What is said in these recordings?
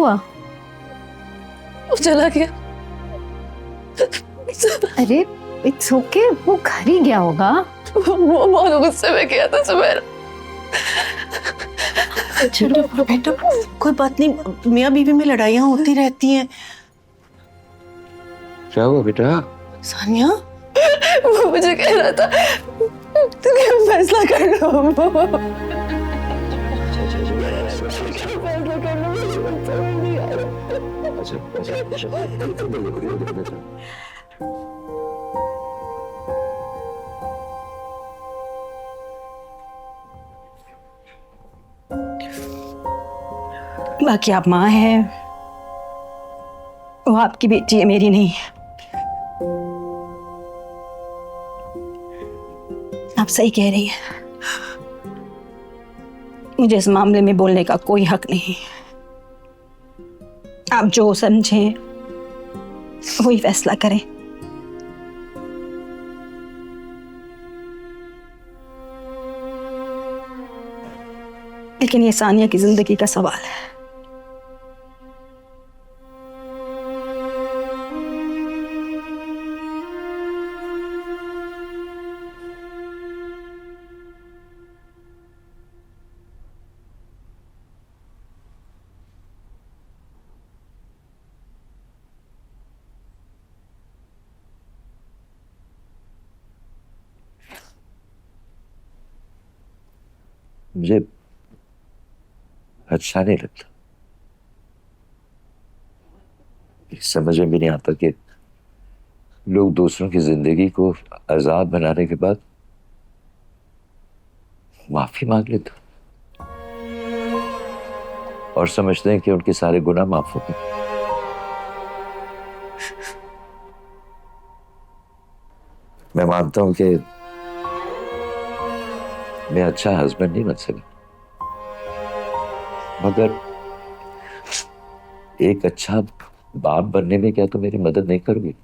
हुआ? वो चला गया। अरे इट्स ओके, वो घर ही गया होगा। वो बहुत गुस्से में गया था सुबह। बेटा कोई बात नहीं, मियाँ बीवी में लड़ाइयाँ होती रहती हैं। क्या हुआ बेटा? सानिया वो मुझे कह रहा था तो क्या फैसला कर लो। बाकी आप माँ हैं, वो आपकी बेटी है, मेरी नहीं। आप सही कह रही हैं, मुझे इस मामले में बोलने का कोई हक नहीं। आप जो समझें वही फैसला करें। लेकिन ये सानिया की जिंदगी का सवाल है। मुझे अच्छा नहीं लगता। समझ में भी नहीं आता कि लोग दूसरों की जिंदगी को आजाद बनाने के बाद माफी मांग लेते और समझते हैं कि उनके सारे गुनाह माफ हो गए। मैं मानता हूं कि मैं अच्छा हस्बैंड नहीं बन सका, मगर एक अच्छा बाप बनने में क्या तुम मेरी मदद नहीं करोगी?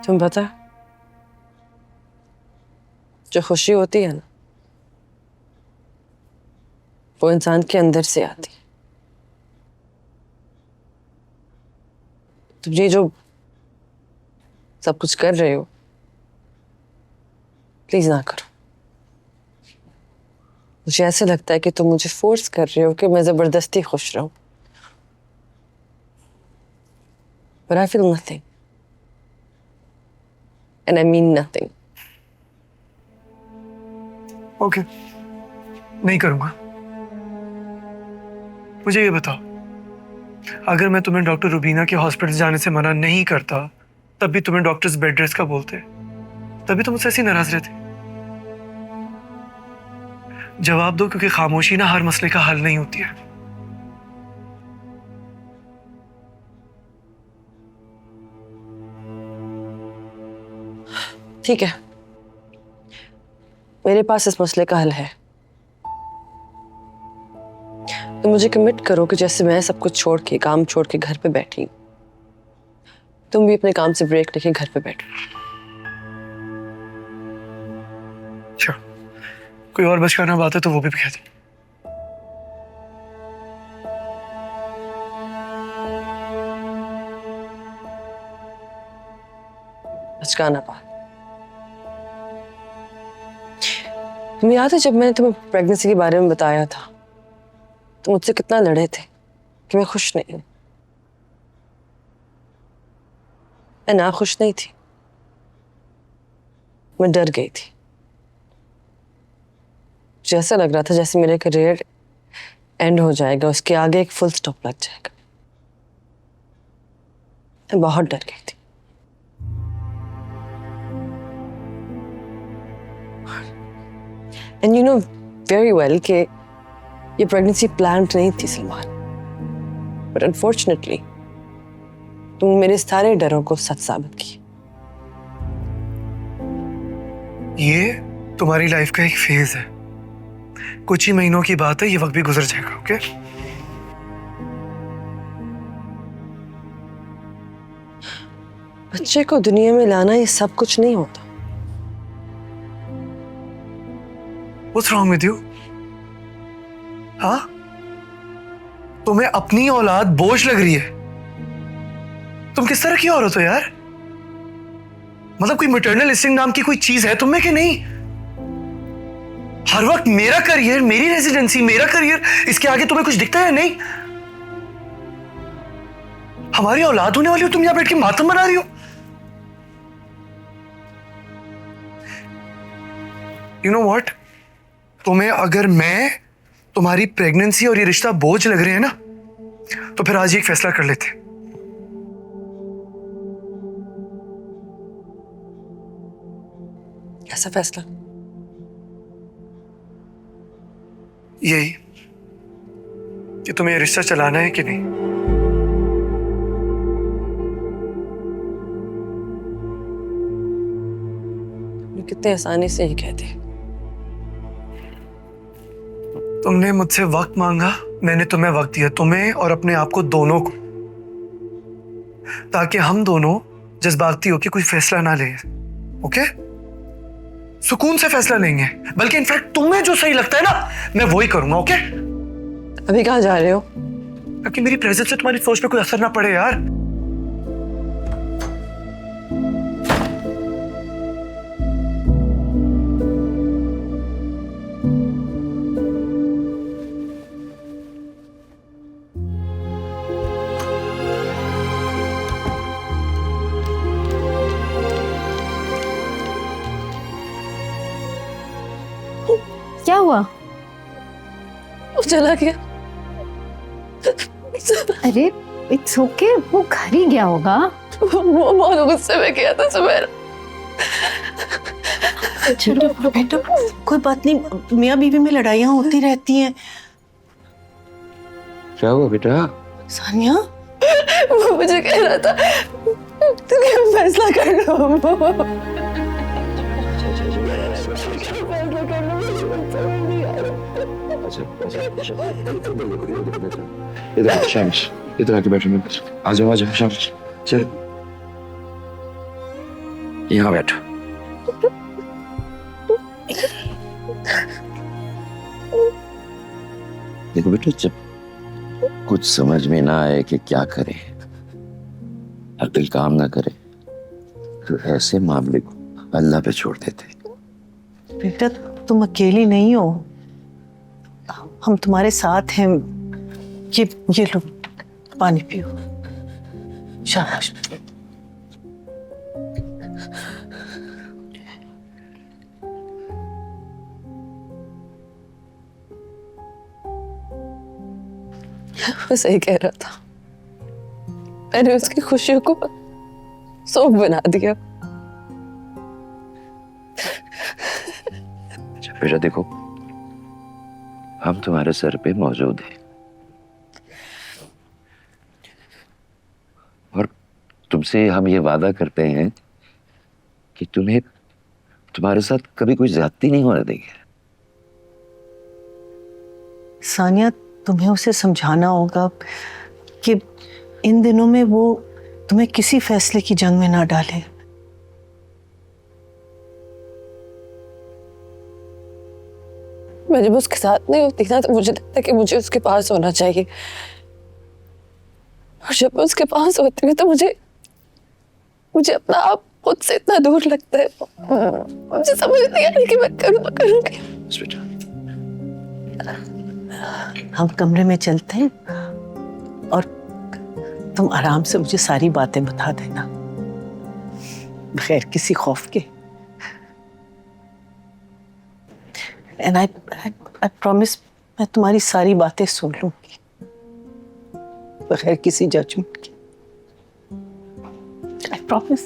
तुम पता है, जो खुशी होती है ना, वो इंसान के अंदर से आती है। तुम ये जो सब कुछ कर रहे हो, प्लीज ना करो। मुझे ऐसे लगता है कि तुम मुझे फोर्स कर रहे हो कि मैं जबरदस्ती खुश रहूं। But I feel nothing. And I mean nothing. Okay, नहीं करूंगा। मुझे ये बताओ, अगर मैं तुम्हें डॉक्टर रुबीना के हॉस्पिटल जाने से मना नहीं करता, तब भी तुम्हें डॉक्टर्स बेड रेस्ट का बोलते, तभी तुम मुझसे ऐसी नाराज रहते। जवाब दो, क्योंकि खामोशी ना हर मसले का हल नहीं होती है। ठीक है, मेरे पास इस मसले का हल है। तो मुझे कमिट करो कि जैसे मैं सब कुछ छोड़ के, काम छोड़ के घर पे बैठी, तुम भी अपने काम से ब्रेक लेके घर पे बैठो। अच्छा, कोई और बचकाना बात है तो वो भी कह दे। बचकाना बात? तुम्हें याद है जब मैंने तुम्हें प्रेगनेंसी के बारे में बताया था, तो मुझसे कितना लड़े थे कि मैं खुश नहीं हूं। मैं ना खुश नहीं थी, मैं डर गई थी। मुझे ऐसा लग रहा था जैसे मेरा करियर एंड हो जाएगा, उसके आगे एक फुल स्टॉप लग जाएगा। मैं बहुत डर गई थी। And you know very well कि ये प्रेगनेंसी प्लान्ड नहीं थी सलमान, बट अनफॉर्चुनेटली तुम मेरे सारे डरों को सच साबित किया। ये तुम्हारी लाइफ का एक फेज है, कुछ ही महीनों की बात है, ये वक्त भी गुजर जाएगा। ओके? बच्चे को दुनिया में लाना ये सब कुछ नहीं होता। What's wrong with you? हाँ? तुम्हें अपनी औलाद बोझ लग रही है? तुम किस तरह की औरत हो यार? मतलब कोई मैटरनल इंस्टिंक्ट नाम की कोई चीज है तुम्हें कि नहीं? हर वक्त मेरा करियर, मेरी रेजिडेंसी, मेरा करियर, इसके आगे तुम्हें कुछ दिखता है नहीं? हमारी औलाद होने वाली हो, तुम यहां बैठ के मातम बना रही हो। यू नो व्हाट, तुम्हें अगर मैं तुम्हारी प्रेगनेंसी और ये रिश्ता बोझ लग रहे हैं ना, तो फिर आज एक फैसला कर लेते। कैसा फैसला? यही कि तुम्हें ये रिश्ता चलाना है कि नहीं। कितने आसानी से ये कहते। तुमने मुझसे वक्त मांगा, मैंने तुम्हें वक्त दिया, तुम्हें और अपने आप को दोनों को, ताकि हम दोनों जज्बाती होकर कोई फैसला ना लें। ओके? सुकून से फैसला लेंगे, बल्कि इनफैक्ट तुम्हें जो सही लगता है ना, मैं वही करूंगा। ओके? अभी कहाँ जा रहे हो? ताकि मेरी प्रेजेंस से तुम्हारी सोच पे कोई असर ना पड़े यार। क्या हुआ? वो चला गया। अरे इट्स ओके, वो घर ही गया होगा। वो बहुत गुस्से में गया था सुबह। चलो बेटा, कोई बात नहीं, मियाँ बीवी में लड़ाइयाँ होती रहती हैं। क्या हुआ बेटा? सानिया, वो मुझे कह रहा था तुम फैसला कर लो। इधर शामिश, इधर आके बैठो। आ जाओ शामिश, चल यहाँ बैठो। देखो बेटा, जब कुछ समझ में ना आए कि क्या करे, अकल काम ना करे, तो ऐसे मामले को अल्लाह पे छोड़ देते। बेटा तुम अकेली नहीं हो, हम तुम्हारे साथ हैं। ये लो पानी पियो। शाबाश। वो सही कह रहा था, मैंने उसकी खुशियों को शोक बना दिया। बेटा देखो, हम तुम्हारे सर पे मौजूद हैं और तुमसे हम ये वादा करते हैं कि तुम्हें तुम्हारे साथ कभी कोई ज्यादती नहीं होने देंगे। सानिया, तुम्हें उसे समझाना होगा कि इन दिनों में वो तुम्हें किसी फैसले की जंग में ना डाले। मैं जब उसके साथ नहीं होती ना, तो मुझे लगता है कि मुझे उसके पास होना चाहिए, और जब मैं उसके पास होती हूँ तो मुझे अपना आप खुद से इतना दूर लगता है। मुझे समझ नहीं आ रही कि मैं करूँ तो करूँ क्या। हम कमरे में चलते हैं और तुम आराम से मुझे सारी बातें बता देना, बगैर किसी खौफ के। एंड आई प्रॉमिस, मैं तुम्हारी सारी बातें सुन लूंगी बगैर किसी जजमेंट के। I promise.